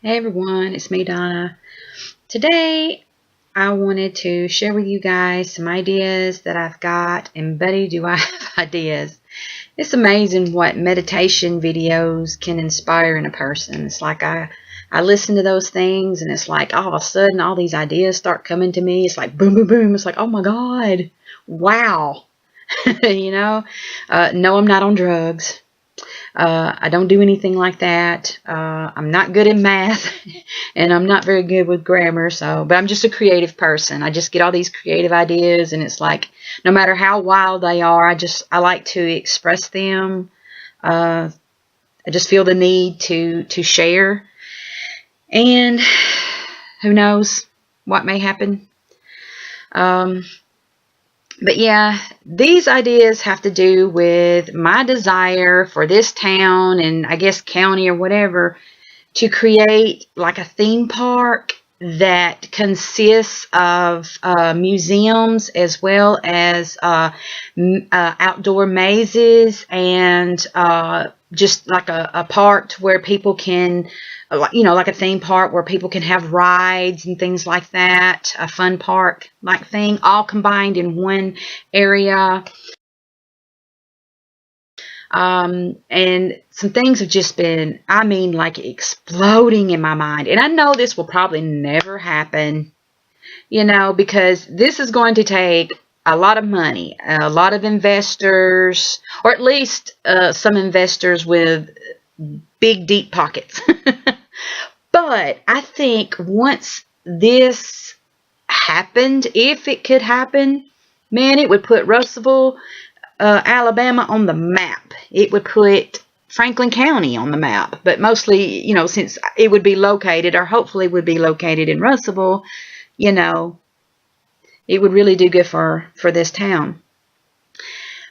Hey everyone, it's me, Donna. Today, I wanted to share with you guys some ideas that I've got, and buddy, do I have ideas. It's amazing what meditation videos can inspire in a person. It's like I listen to those things, and it's like all of a sudden all these ideas start coming to me. It's like boom, boom, boom. It's like, oh my God, wow. No, I'm not on drugs. I don't do anything like that. I'm not good at math, and I'm not very good with grammar. But I'm just a creative person. I just get all these creative ideas, and it's like no matter how wild they are, I like to express them. I just feel the need to share, and who knows what may happen. Um, But yeah, these ideas have to do with my desire for this town and I guess county or whatever to create like a theme park that consists of museums as well as outdoor mazes and just like a park where people can, like a theme park where people can have rides and things like that, a fun park like thing, all combined in one area. And some things have just been, like exploding in my mind. And I know this will probably never happen, because this is going to take a lot of money, a lot of investors, or at least some investors with big, deep pockets. But I think once this happened, if it could happen, man, it would put Russellville, Alabama on the map. It would put Franklin County on the map, but mostly, since it would be located, or hopefully would be located in Russellville, you know, it would really do good for this town.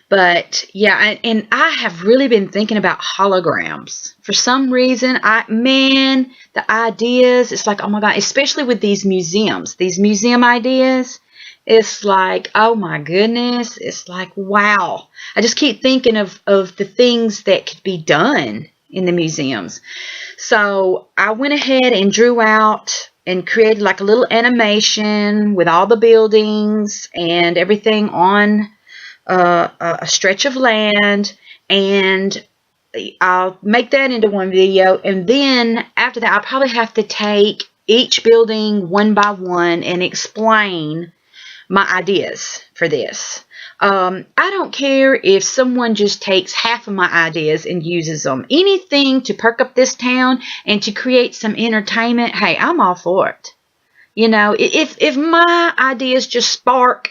But yeah, and I have really been thinking about holograms. For some reason, the ideas, it's like, oh my God, especially with these museum ideas, it's like, oh my goodness, it's like, wow. I just keep thinking of the things that could be done in the museums. So I went ahead and drew out and created like a little animation with all the buildings and everything on a stretch of land, and I'll make that into one video, and then after that I'll probably have to take each building one by one and explain my ideas for this. I don't care if someone just takes half of my ideas and uses them. Anything to perk up this town and to create some entertainment, hey, I'm all for it. If my ideas just spark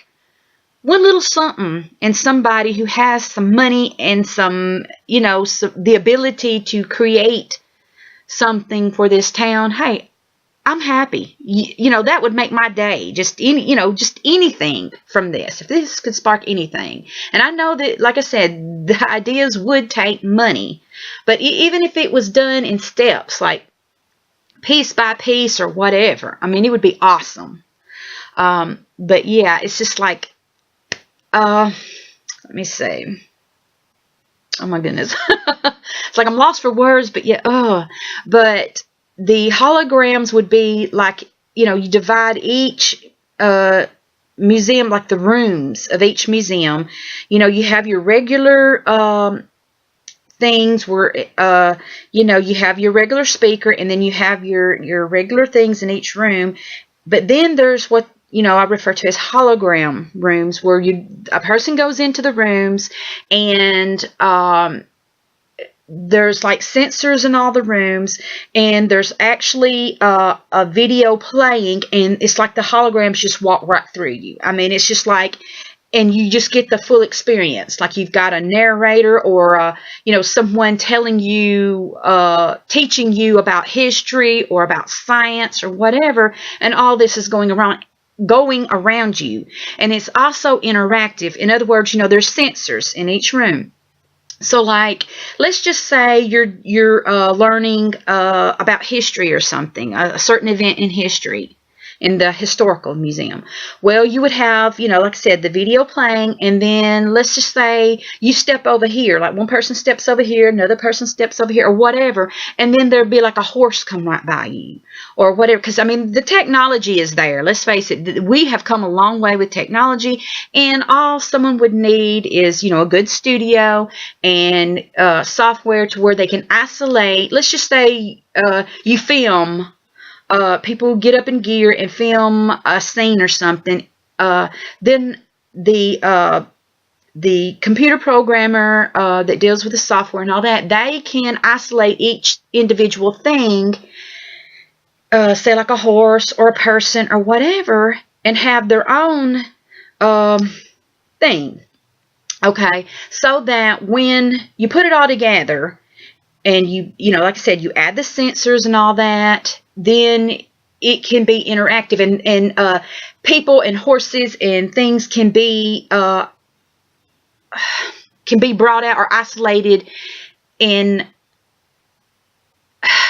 one little something in somebody who has some money and the ability to create something for this town, hey, I'm happy. That would make my day. Just anything from this. If this could spark anything. And I know that, like I said, the ideas would take money. But even if it was done in steps, like piece by piece or whatever, it would be awesome. But yeah, it's just like, let me see. Oh my goodness. It's like I'm lost for words, but yeah, but the holograms would be like, you divide each museum, like the rooms of each museum. You have your regular things where, you have your regular speaker, and then you have your regular things in each room. But then there's what I refer to as hologram rooms, where a person goes into the rooms, and there's like sensors in all the rooms, and there's actually a video playing, and it's like the holograms just walk right through you. It's just like, and you just get the full experience. Like you've got a narrator or someone telling you, teaching you about history or about science or whatever, and all this is going around you. And it's also interactive. In other words, there's sensors in each room. So like, let's just say you're learning about history or something, a certain event in history. in the historical museum. Well, you would have, like I said, the video playing, and then let's just say you step over here, like one person steps over here, another person steps over here, or whatever, and then there'd be like a horse come right by you, or whatever, because I mean, the technology is there. Let's face it, we have come a long way with technology, and all someone would need is, a good studio and software to where they can isolate. Let's just say you film. People get up in gear and film a scene or something. Then the computer programmer that deals with the software and all that, they can isolate each individual thing, say like a horse or a person or whatever, and have their own thing. Okay, so that when you put it all together, and you like I said, you add the sensors and all that, then it can be interactive, and people and horses and things can be brought out or isolated and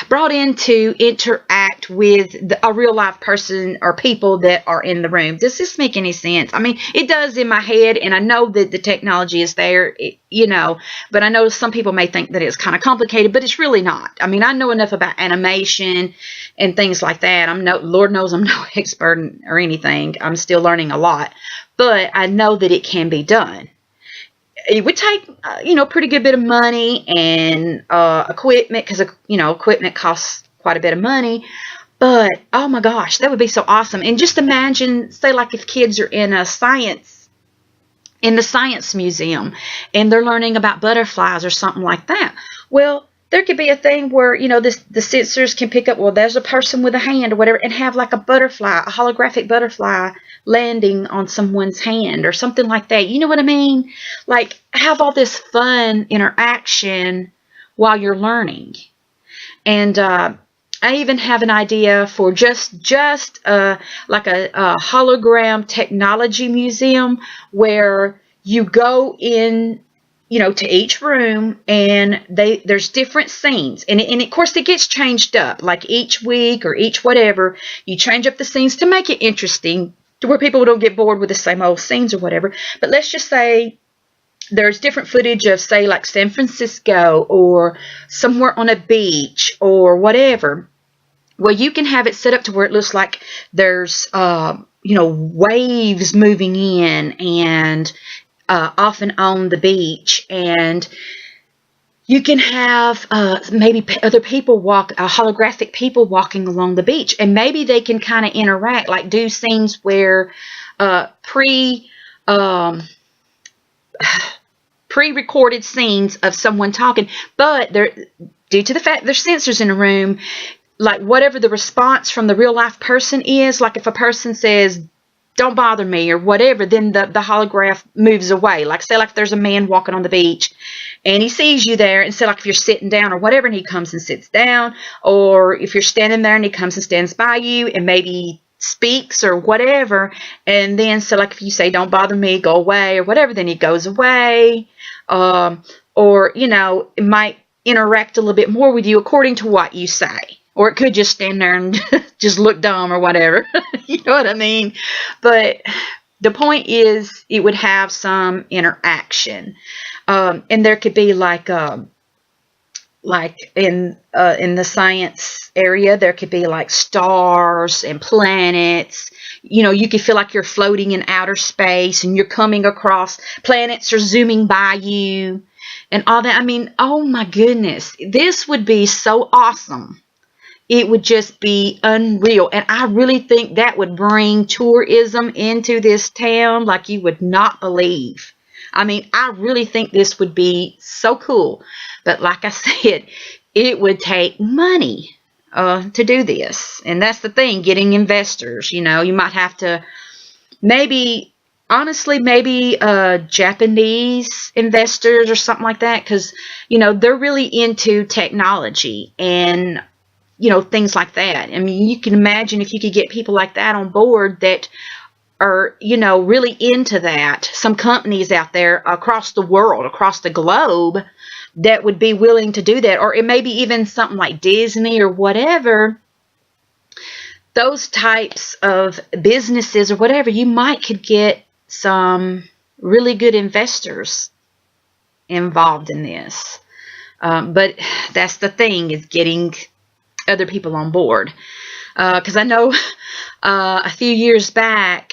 brought in to interact with a real life person or people that are in the room. Does this make any sense? I mean, it does in my head, and I know that the technology is there, but I know some people may think that it's kind of complicated, but it's really not. I mean, I know enough about animation and things like that. Lord knows I'm no expert or anything. I'm still learning a lot, but I know that it can be done. It would take, pretty good bit of money and equipment, because, equipment costs quite a bit of money. But, oh my gosh, that would be so awesome. And just imagine, say, like if kids are in the science museum, and they're learning about butterflies or something like that. Well, there could be a thing where, the sensors can pick up, well, there's a person with a hand or whatever, and have like a holographic butterfly landing on someone's hand or something like that. You know what I mean? Like, have all this fun interaction while you're learning. And I even have an idea for just like a hologram technology museum, where you go in, to each room, and there's different scenes, and of course it gets changed up, like each week or each whatever, you change up the scenes to make it interesting, to where people don't get bored with the same old scenes or whatever. But let's just say there's different footage of, say, like San Francisco or somewhere on a beach or whatever. Well, you can have it set up to where it looks like there's, waves moving in and off and on the beach, and you can have maybe other people holographic people walking along the beach, and maybe they can kind of interact, like do scenes where pre-recorded scenes of someone talking, but due to the fact there's sensors in the room, like whatever the response from the real life person is, like if a person says, "Don't bother me," or whatever, then the holograph moves away. Like, say, like there's a man walking on the beach, and he sees you there, and say, like if you're sitting down or whatever, and he comes and sits down, or if you're standing there and he comes and stands by you and maybe speaks or whatever, and then, so like if you say, "Don't bother me, go away," or whatever, then he goes away, or, it might interact a little bit more with you according to what you say. Or it could just stand there and just look dumb or whatever. You know what I mean? But the point is, it would have some interaction. And there could be like in the science area, there could be like stars and planets. You could feel like you're floating in outer space, and you're coming across planets are zooming by you and all that. I mean, oh my goodness, this would be so awesome. It would just be unreal. And I really think that would bring tourism into this town like you would not believe. I mean, I really think this would be so cool. But like I said, it would take money to do this. And that's the thing, getting investors. You might have to maybe Japanese investors or something like that. Because, they're really into technology and things like that. I mean, you can imagine if you could get people like that on board that are, really into that. Some companies out there across the world, across the globe, that would be willing to do that. Or it may be even something like Disney or whatever. those types of businesses or whatever, you might could get some really good investors involved in this. But that's the thing, is getting other people on board. Because I know a few years back,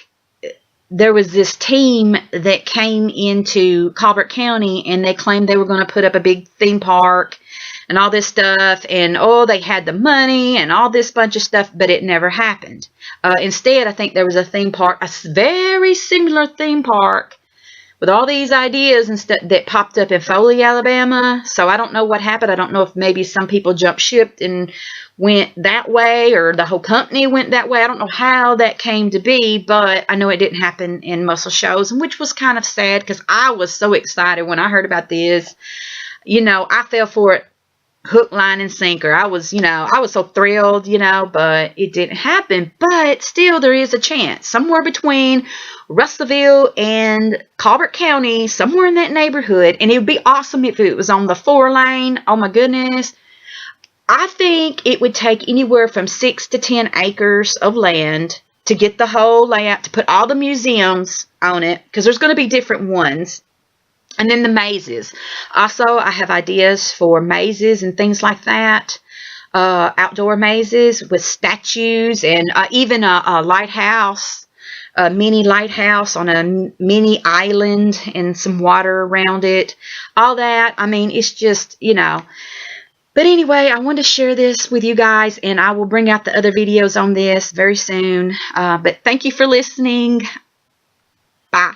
there was this team that came into Colbert County, and they claimed they were going to put up a big theme park and all this stuff, and they had the money and all this bunch of stuff, but it never happened. Instead, I think there was a theme park, a very similar theme park with all these ideas and stuff that popped up in Foley, Alabama. So I don't know what happened. I don't know if maybe some people jumped ship and went that way, or the whole company went that way. I don't know how that came to be, but I know it didn't happen in Muscle Shoals, which was kind of sad because I was so excited when I heard about this. I fell for it hook, line, and sinker. I was so thrilled, but it didn't happen. But still, there is a chance somewhere between Russellville and Colbert County, somewhere in that neighborhood. And it would be awesome if it was on the 4-lane. Oh my goodness. I think it would take anywhere from 6 to 10 acres of land to get the whole layout, to put all the museums on it, because there's going to be different ones. And then the mazes. Also, I have ideas for mazes and things like that. Outdoor mazes with statues, and even a lighthouse, a mini lighthouse on a mini island and some water around it. All that. I mean, it's just, But anyway, I wanted to share this with you guys, and I will bring out the other videos on this very soon. But thank you for listening. Bye.